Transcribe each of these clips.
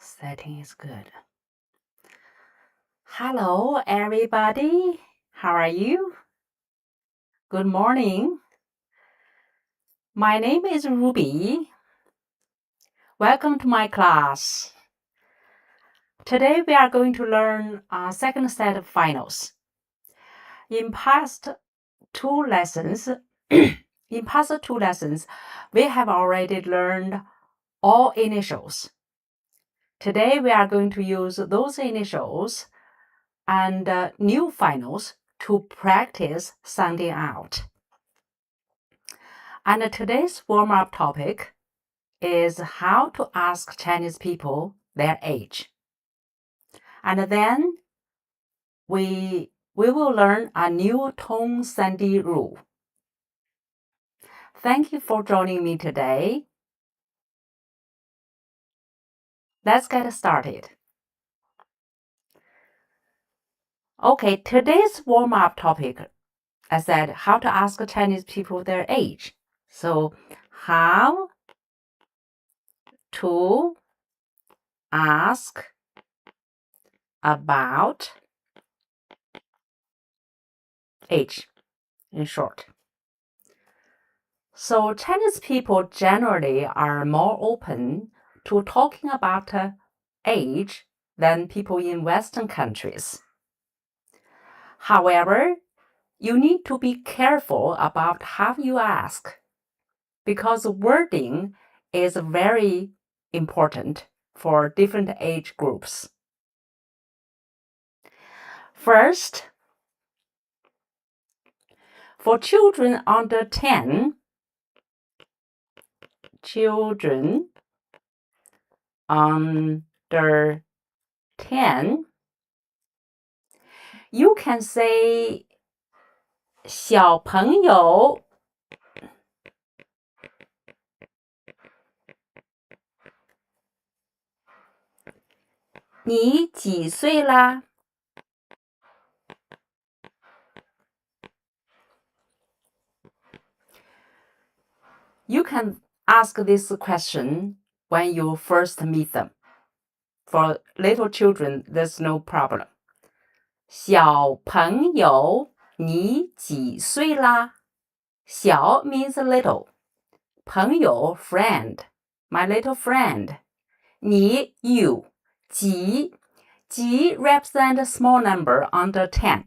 Setting is good. Hello, everybody. How are you? Good morning. My name is Ruby. Welcome to my class. Today we are going to learn our second set of finals. In past two lessons, we have already learned all initials. Today we are going to use those initials and new finals to practice sounding out. And today's warm-up topic is how to ask Chinese people their age. And then we will learn a new tone Sandhi rule. Thank you for joining me today. Let's get started. Okay, today's warm-up topic, I said how to ask Chinese people their age. So, how to ask about age, in short. So Chinese people generally are more open to talking about age than people in Western countries. However, you need to be careful about how you ask, because wording is very important for different age groups. First, for children under 10, you can say 小朋友你几岁啦？ You can ask this question when you first meet them. For little children, there's no problem. 小朋友你几岁啦？小 means little. 朋友 friend. My little friend. 你 you. 几 represent a small number under 10.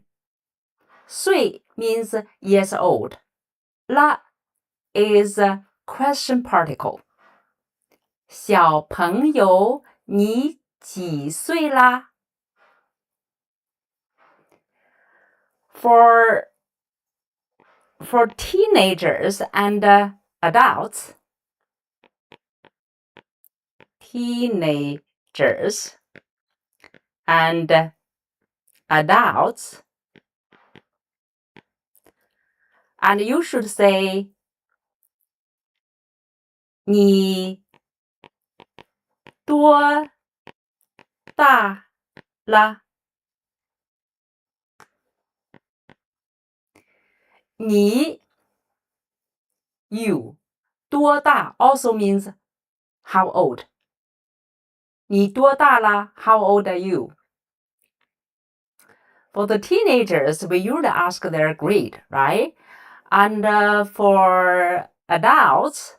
岁 means years old. 啦 is a question particle. 小朋友你几岁啦？ For teenagers and adults, and you should say 你多大了？你 you 多大 also means how old. 你多大了？ How old are you? For the teenagers, we usually ask their grade, right? And for adults,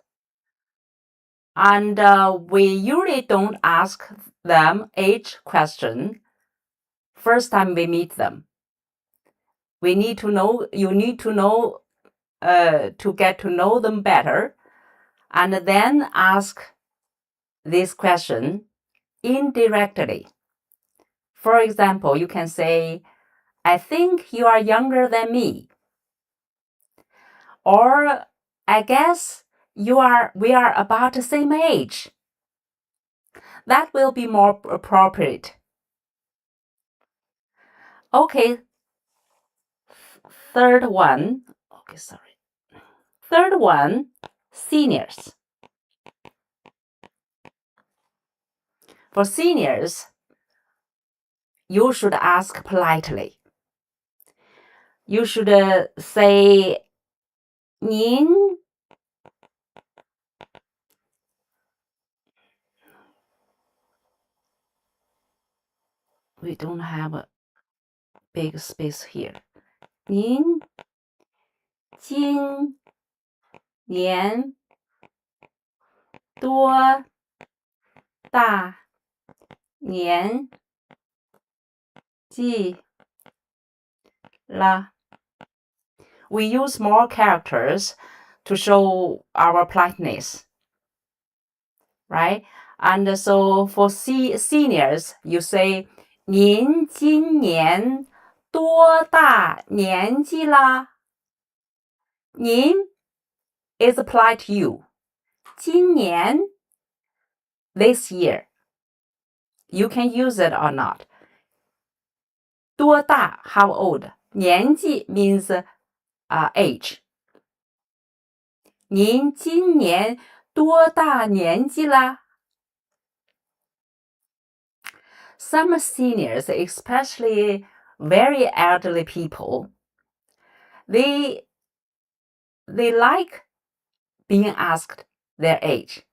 and we usually don't ask them age question first time we meet them. You need to know to get to know them better, and then ask this question indirectly. For example, you can say, I think you are younger than me. Or, I guess we are about the same age. That will be more appropriate. Okay, third one, seniors. For seniors, you should ask politely. You should say, 您 we don't have a big space here. 您今年多大年纪了? We use small characters to show our politeness, right? And so for seniors, you say 您今年多大年纪了? 您 is applied to you. 今年 this year. You can use it or not. 多大 how old? 年纪 means age. 您今年多大年纪啦? Some seniors, especially very elderly people, they like being asked their age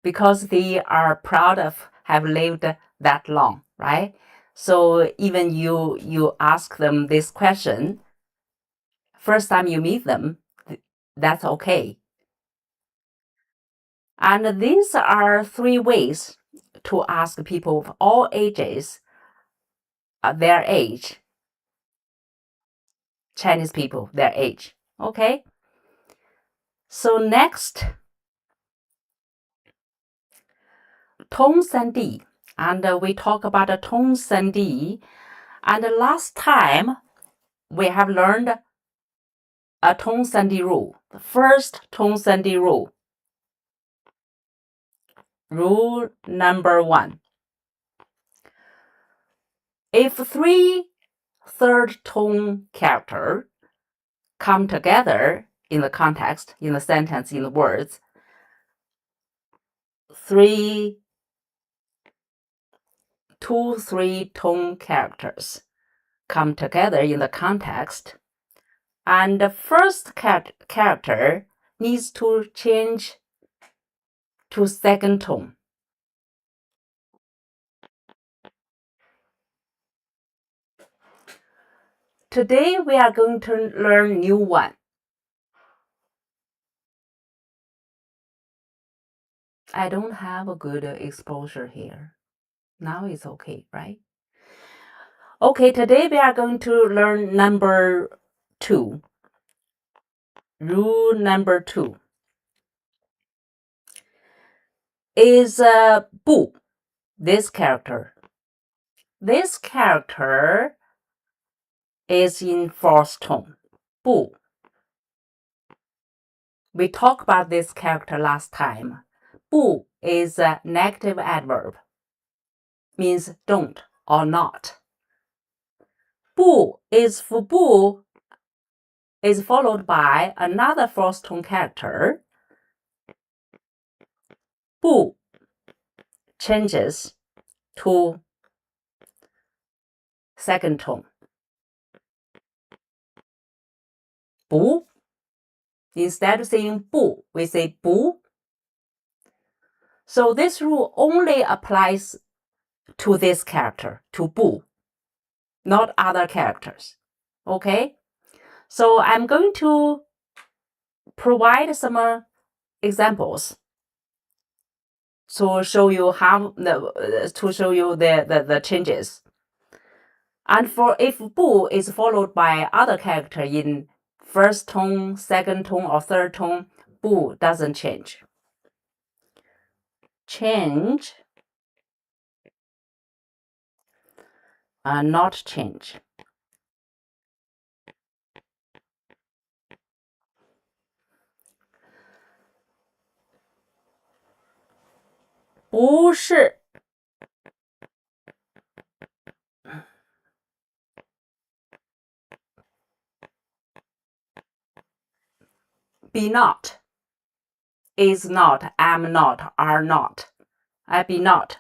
because they are proud of have lived that long, right? So even you ask them this question, first time you meet them, that's okay. And these are 3 ways to ask people of all ages their age. Chinese people, their age. Okay? So next, Tong Sandhi. And we talk about the Tong Sandhi. And last time, we have learned a Tong Sandhi rule. The first Tong Sandhi rule. Rule number 1. If 3 third tone characters come together in the context, in the sentence, in the words, 2 3 tone characters come together in the context, and the first character needs to change to second tone. Today we are going to learn new one. I don't have a good exposure here. Now it's okay, right? Okay, today we are going to learn number 2. Rule number 2 is Bu, this character. This character is in fourth tone. Bu. We talked about this character last time. Bu is a negative adverb. Means don't or not. Bu is followed by another fourth tone character. Bu changes to second tone. Bu. Instead of saying bu, we say bu. So this rule only applies to this character, to bu, not other characters. Okay? So I'm going to provide some examples to show you the changes. And for if bu is followed by other character in first tone, second tone, or third tone, bu doesn't change. Change, not change. "不是 be not, is not, am not, are not. I be not.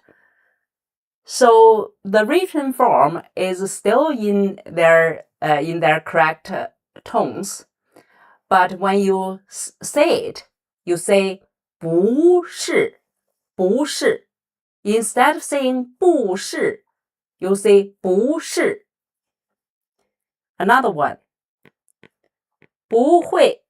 So the written form is still in their correct tones, but when you say it, you say 不是, 不是. Instead of saying 不是, you say 不是。Another one, 不会。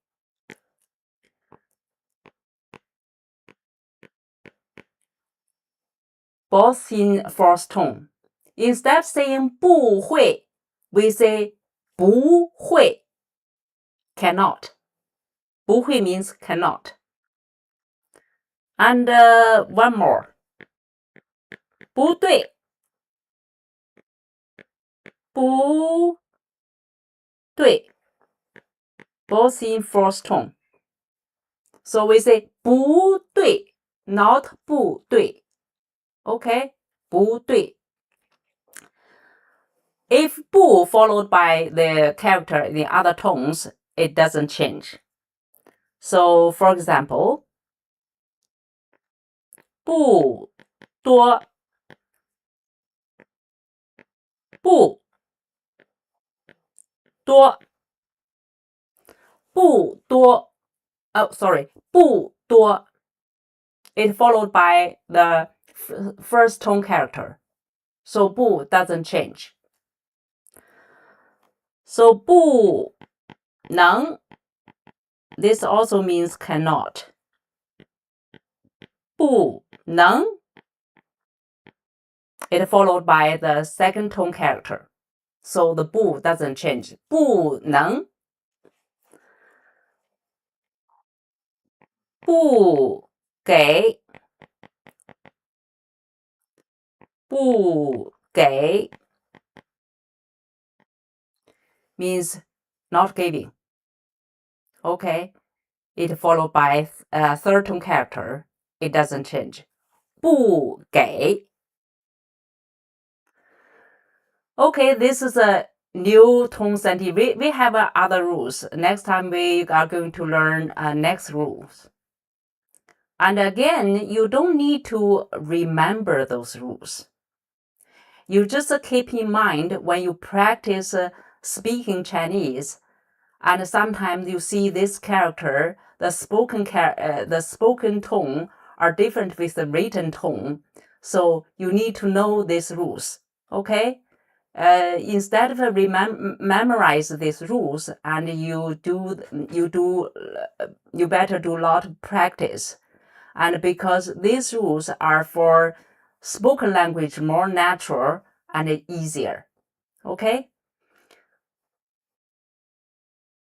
Both in fourth tone. Instead of saying 不会, we say 不会 cannot. 不会 means cannot. And one more. 不对不对 both in fourth tone. So we say 不对 not 不对 Okay? 不对 If 不 followed by the character in the other tones, it doesn't change. So, for example, 不多不多不多 Oh, sorry, 不多 It followed by the first tone character. So 不 doesn't change. So 不能 This also means cannot. 不能 It followed by the second tone character. So the 不 doesn't change. 不能不给不给 means not giving. Okay? It followed by a third tone character. It doesn't change. 不给 Okay, this is a new tone Sandhi. We have other rules. Next time we are going to learn next rules. And again, you don't need to remember those rules. You just keep in mind when you practice speaking Chinese, and sometimes you see this character, the spoken tone are different with the written tone. So you need to know these rules. Okay? Instead of memorize these rules, and you better do a lot of practice. And because these rules are for spoken language more natural and easier. Okay?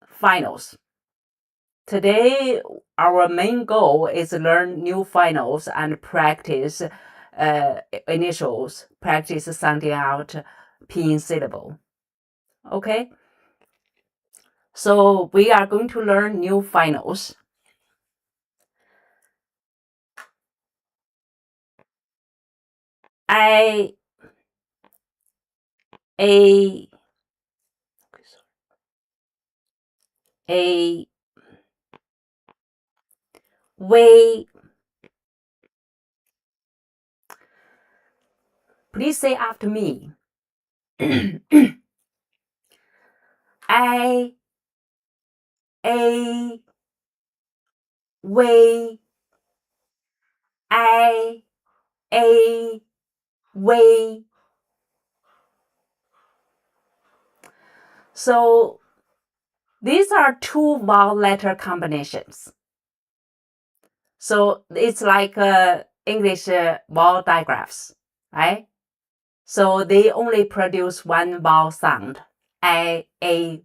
Finals. Today, our main goal is to learn new finals and practice initials, practice sounding out pinyin syllable. Okay? So we are going to learn new finals. A way. Please say after me. A way. Way. So these are two vowel letter combinations. So it's like English vowel digraphs, right? So they only produce one vowel sound, a,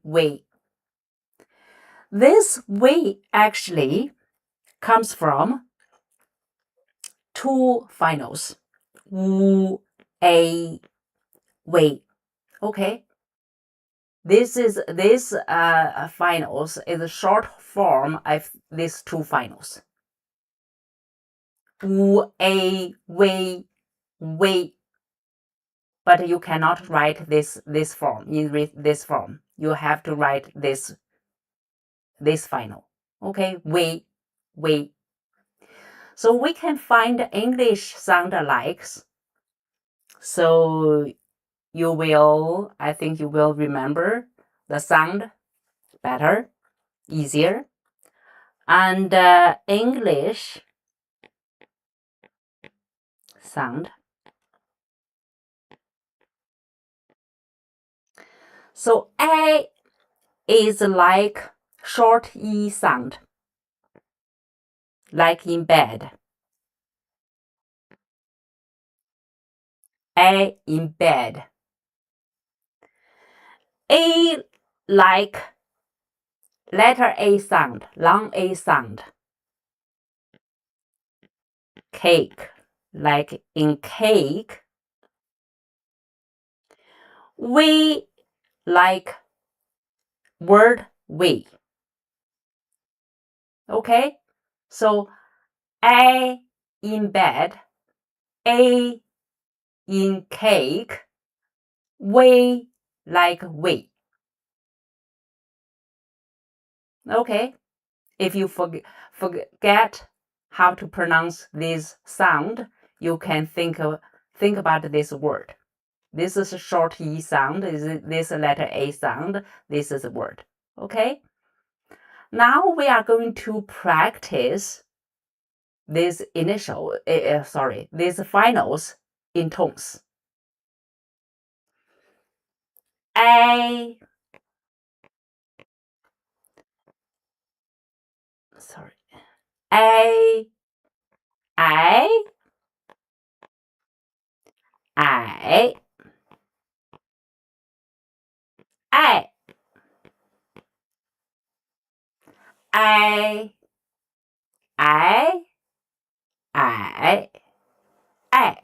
way. This way actually comes from two finals, wu, a, way. Okay. This finals is a short form of these two finals. Wu, a, way. But you cannot write this form in this form. You have to write this final. Okay, way. So we can find English sound alikes. So I think you will remember the sound better, easier. And English sound So A is like short E sound, like in bed. A in bed. A like letter A sound, long A sound. Cake, like in cake. We like word we. Okay? So A in bed, A in cake, we like we. Okay? If you forget how to pronounce this sound, you can think about this word. This is a short E sound. This letter A sound. This is a word. Okay? Now we are going to practice these these finals in tones. A, sorry. A, I, I, I, I, I, I, I,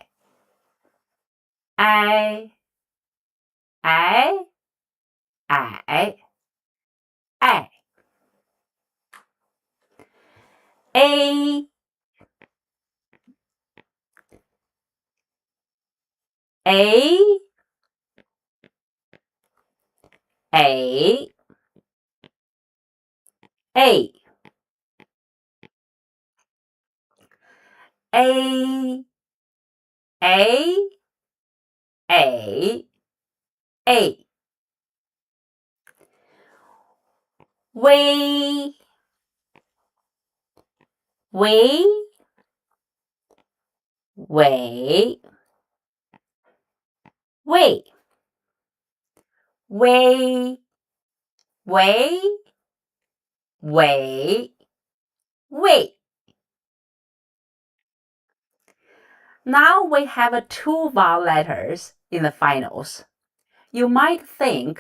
I, I, I, I, A, A, A, A, A, A, A, A. We, we, we, we, we, we, we, we. Now we have two vowel letters in the finals. You might think,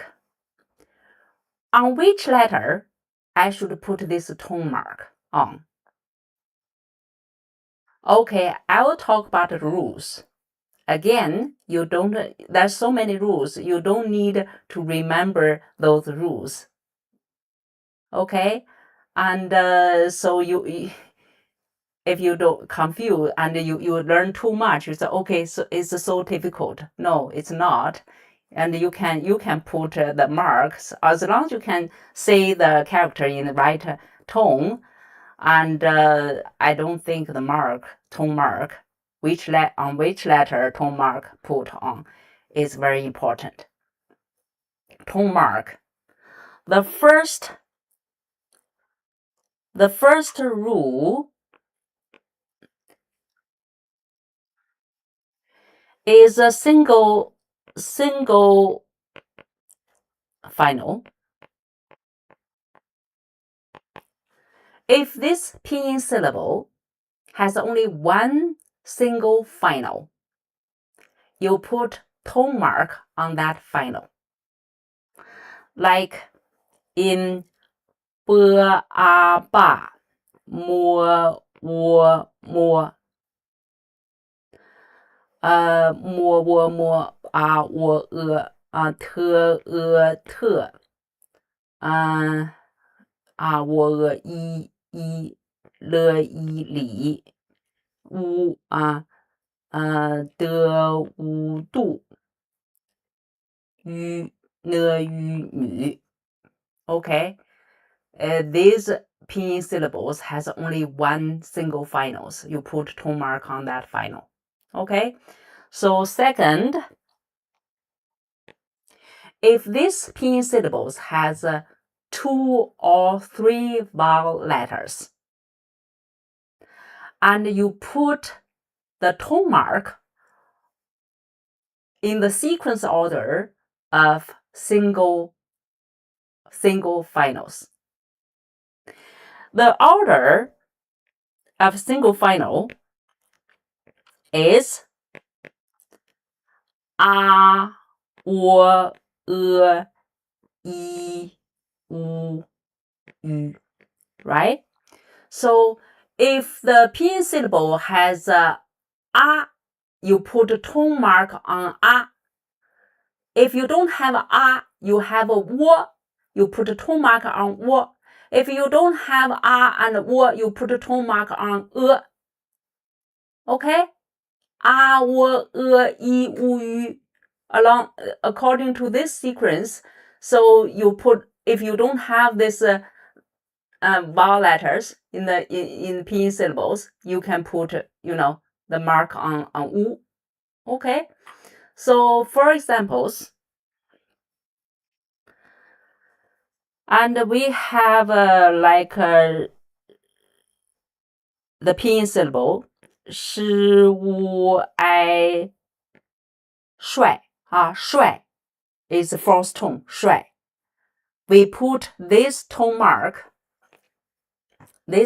on which letter I should put this tone mark on? Okay, I will talk about the rules. Again, there's so many rules, you don't need to remember those rules. Okay? And so if you don't confuse and you learn too much, you say, okay, so it's so difficult. No, it's not. And you can put the marks as long as you can say the character in the right tone. And I don't think the tone mark, on which letter tone mark put on, is very important. Tone mark. The first rule is a single final. If this pinyin syllable has only one single final, you put tone mark on that final. Like in b a ba, mo wo mo, mo wo mo, a wo te te,啊我li的度女 Okay, these pinyin syllables has only one single finals. You put tone mark on that final. Okay, so second, if this pinyin syllables has two or three vowel letters, and you put the tone mark in the sequence order of single finals. The order of single final is a, o, e, u, yu, right? So if the pinyin syllable has a, you put a tone mark on a. If you don't have a, you have a wo, you put a tone mark on wo. If you don't have a and wo, you put a tone mark on e. Okay? A, wo, e, u, yu. According to this sequence, so you put, if you don't have this vowel letters in pinyin syllables, you can put, the mark on u. Okay? So for examples, and we have the pinyin syllable 诗乌哀帅帅 is the fourth tone 帅. We put this tone mark, the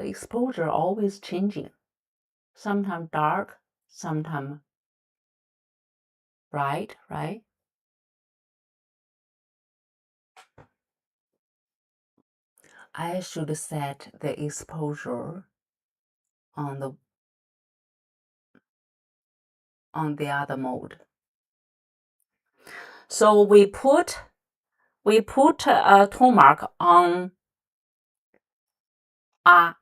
exposure always changing. Sometimes dark, sometimes bright, right? I should set the exposure on the other mode. So we put a tone mark on a.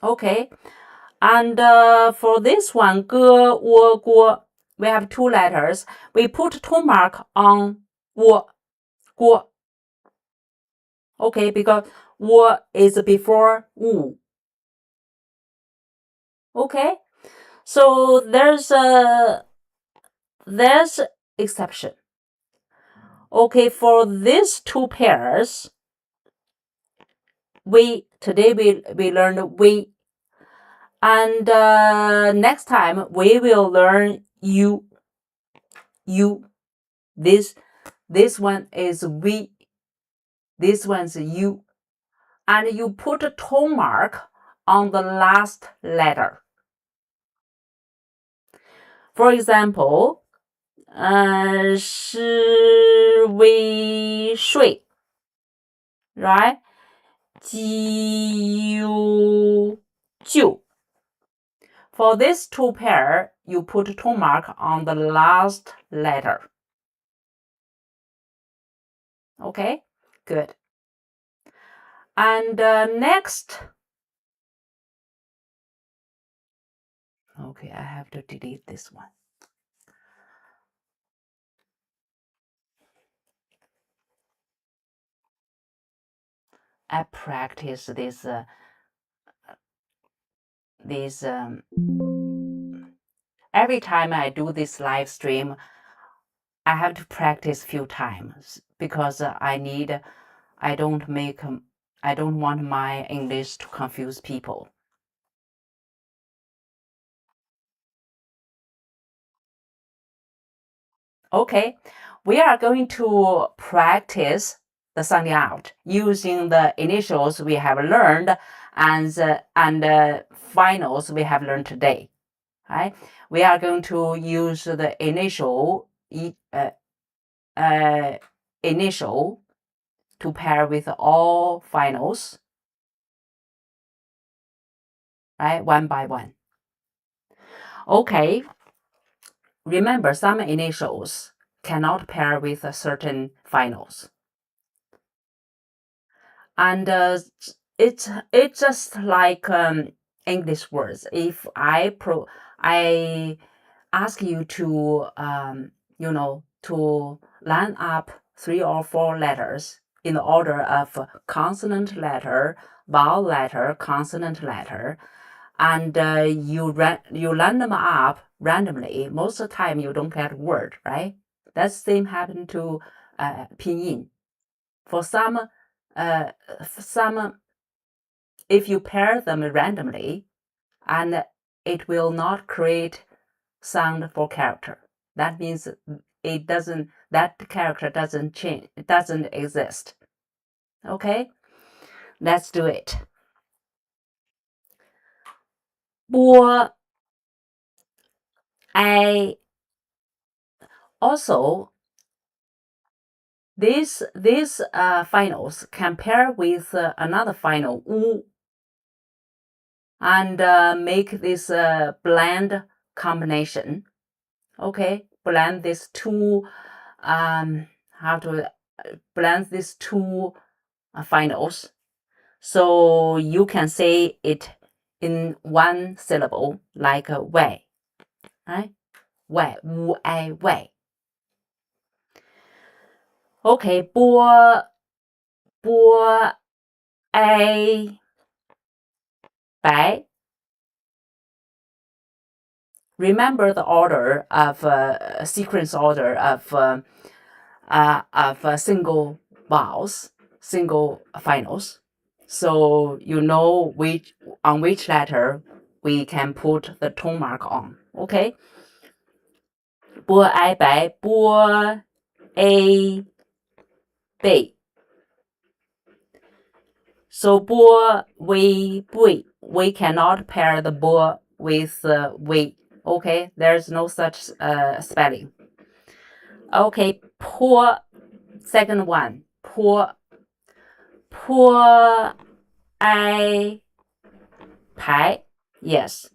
Okay, and for this one, 歌 wo 郭 we have two letters. We put tone mark on 我 郭. Okay, because 我 is before 物. Okay, so there's exception. Okay, for these two pairs, today we learned we, and next time we will learn you. This one is we, this one's you, and you put a tone mark on the last letter. For example, 是微睡 right? 就 For this two pair, you put a tone mark on the last letter. Okay, good. And next, okay, I have to delete this one. I practice this every time I do this live stream. I have to practice few times because I don't want my English to confuse people. Okay, we are going to practice the Sandhi out using the initials we have learned and finals we have learned today. Right? We are going to use the initial to pair with all finals, right? One by one. Okay. Remember, some initials cannot pair with certain finals. And it's just like English words. If I ask you to to line up 3 or 4 letters in the order of consonant letter, vowel letter, consonant letter, and you line them up randomly, most of the time you don't get a word, right? That same happened to Pinyin. For some, if you pair them randomly, and it will not create sound for character. That means that character doesn't change, it doesn't exist. Okay, let's do it. 波 I also these finals compare with another final U and make this blend combination. Okay, blend these two how to blend these two finals. So you can say it in one syllable like way, right? Way, wu ai way. Okay, 波 ai 白. Remember the order of sequence order of single vowels, single finals. So you know on which letter we can put the tone mark on. Okay. 波 ai 白 波 a 背. So 波 we cannot pair the 波 with we. Okay, there's no such spelling. Okay, 坡 second one 坡 ai 排 yes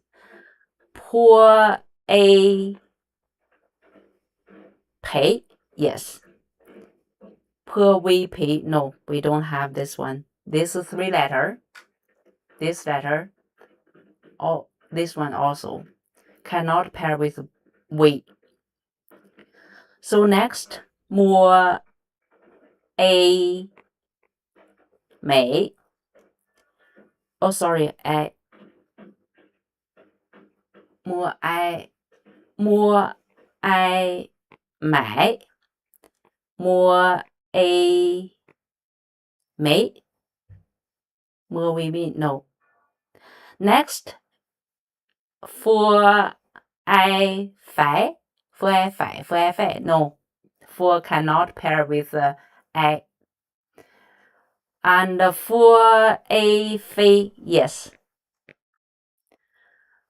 坡 a 陪 yes 坡 we 陪 no, we don't have this one. This is three letter. This letter, oh, this one also cannot pair with we. So next, more a 美 oh sorry, I more I 买 more a 美 more we mean no. Next, for I phải phải no, for cannot pair with I. And for a 飞 yes.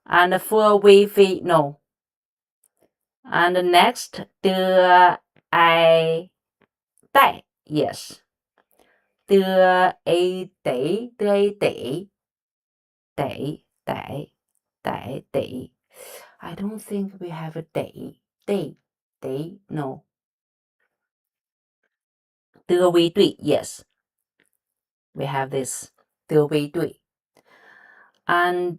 And for we 飞 no. And next, 的 I 带 yes. 的 a 得 得 I don't think we have a day no. 的 we 对 yes. We have this 的 we 对. And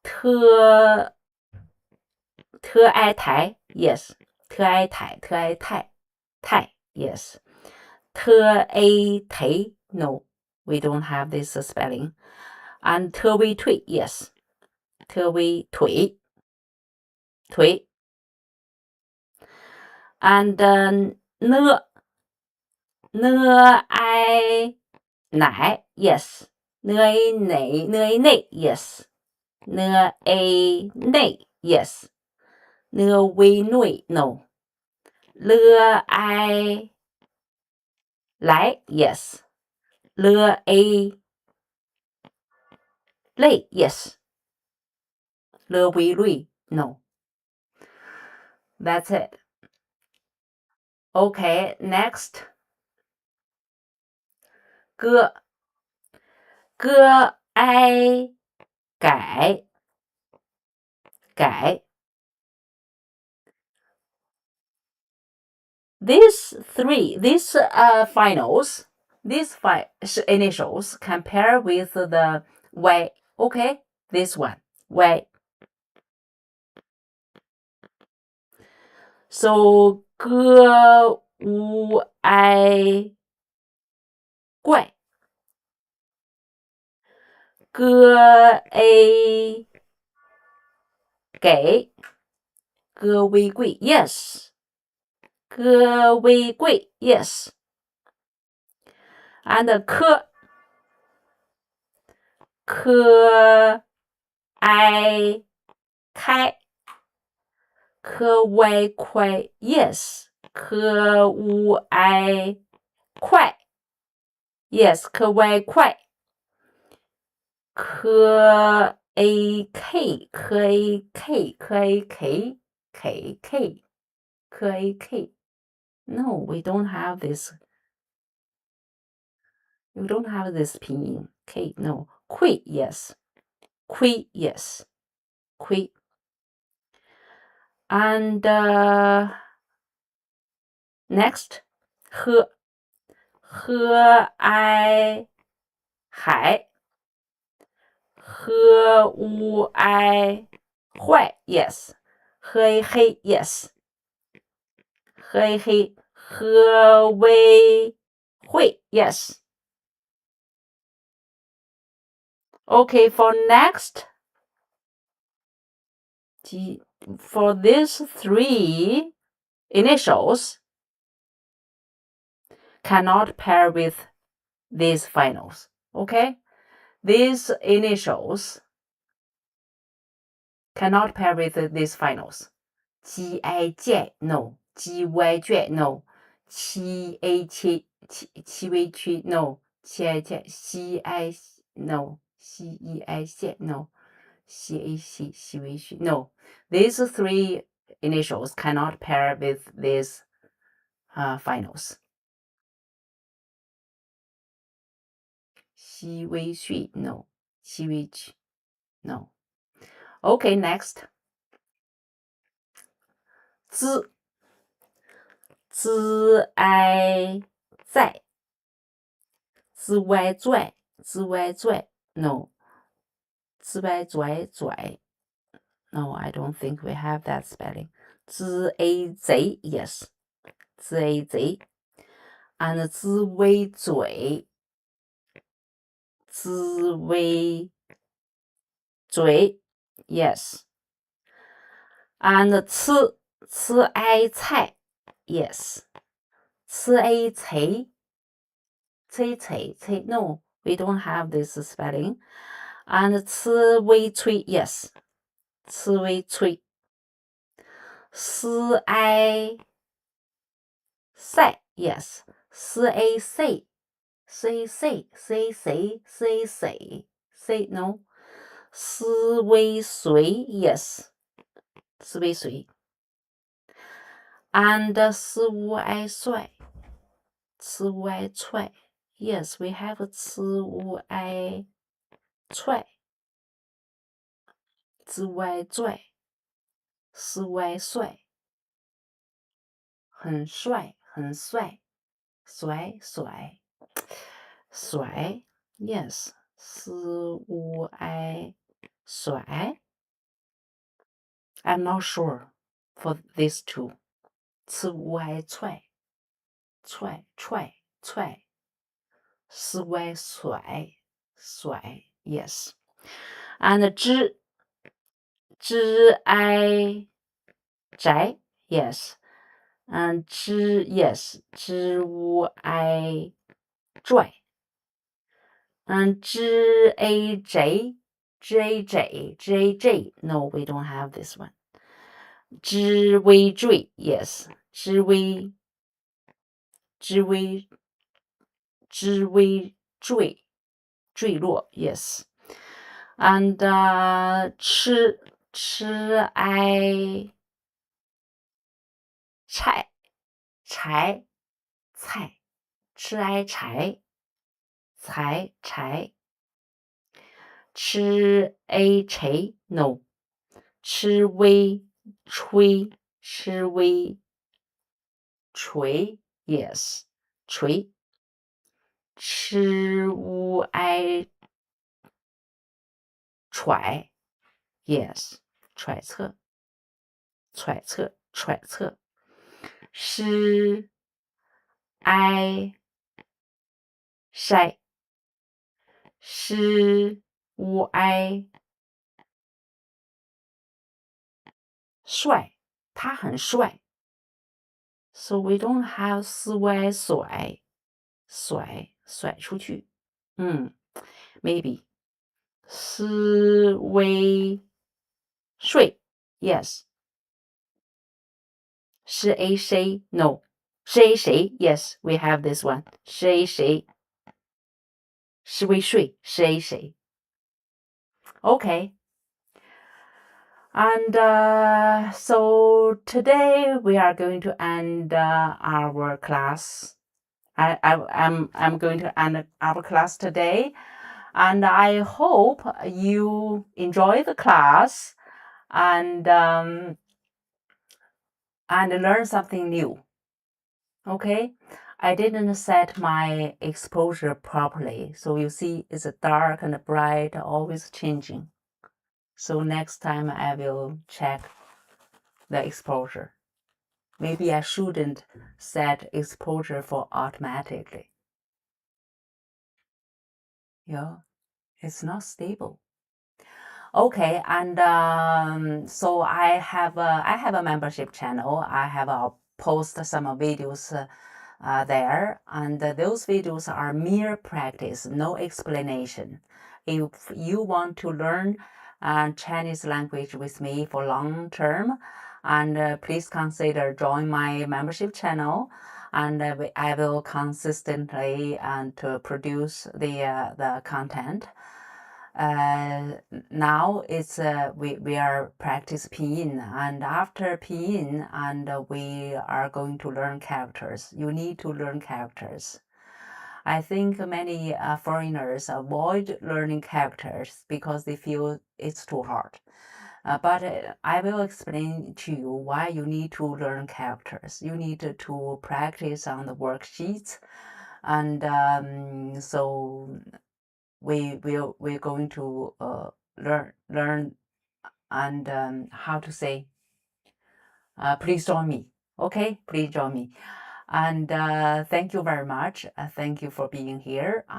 特爱台 yes. 特爱台太 yes. 特 a 台 no. We don't have this spelling. And 特微腿 yes. 特微腿 and 呢 ai 奶 yes. 呢 a 内 yes. 呢 a 内 yes. 呢 微内 no. 了 ai 来 yes. 了 a 累 yes. 了 微累 no. That's it. Okay, next. 歌 ai 改 These finals, these initials compare with the way. Okay, this one way. So 歌无爱怪，歌 a 给，歌为贵 yes. 歌为贵 yes. And 科 ai 开 k y 快 yes k u i 快 yes k y 快 k a k k a k k a k k k k a k no we don't have this you don't have this pinyin k no 亏 yes 亏 yes 亏 and next 喝 i 海 i 坏 yes 黑 yes 黑 微会 yes okay for next for these three initials cannot pair with these finals okay these initials cannot pair with these finals G I J no G Y J no Qi A Qi Qi Wei Qi no Qi I J Xi I no Xi E I Xie no Xi A Xi Xi Wei Xi no these three initials cannot pair with these finals Xi Wei Xi no Xi Wei Qi no okay next 资 I 在 y 拽 y 拽 no y 拽拽 no I don't think we have that spelling a 贼 yes a 贼 and y 嘴 y 嘴 yes and I 菜 yes a 贼 no we don't have this spelling and y 吹 yes y 吹 I 赛 yes a 赛 say no 微随 yes 微随 and I 帅 I 踹 yes we have I 踹 I 拽 I 帅很帅很帅甩甩 yes I 甩 I'm not sure for these two I 踹踹甩yes and I 宅 yes and yes I 拽 and J no we don't have this one 坠 yes 坠落 yes and I 菜柴菜 I 柴柴 a 锤 no 微吹微锤 yes 锤I 揣 yes 揣测揣测I 晒I 帅他很帅 so we don't have 甩出去maybe 睡 Yes. 是 A 谁 No. 是 A 谁 Yes, we have this one. 是 A 谁是为谁是 A 谁 Okay. And so today we are going to end our class. I'm going to end our class today, and I hope you enjoy the class and learn something new. Okay, I didn't set my exposure properly, so you see it's dark and bright, always changing. So next time I will check the exposure. Maybe I shouldn't set exposure for automatically. Yeah, it's not stable. Okay, and so I have a membership channel. I have post some videos there, and those videos are mere practice, no explanation. If you want to learn Chinese language with me for long term, and please consider join my membership channel, and I will consistently and to produce the content. Now it's we are practice Pinyin, and after Pinyin, and we are going to learn characters. You need to learn characters. I think many foreigners avoid learning characters because they feel it's too hard. But I will explain to you why you need to learn characters. You need to practice on the worksheets, and so we're going to learn and how to say please join me. Okay, please join me, and thank you very much. Thank you for being here.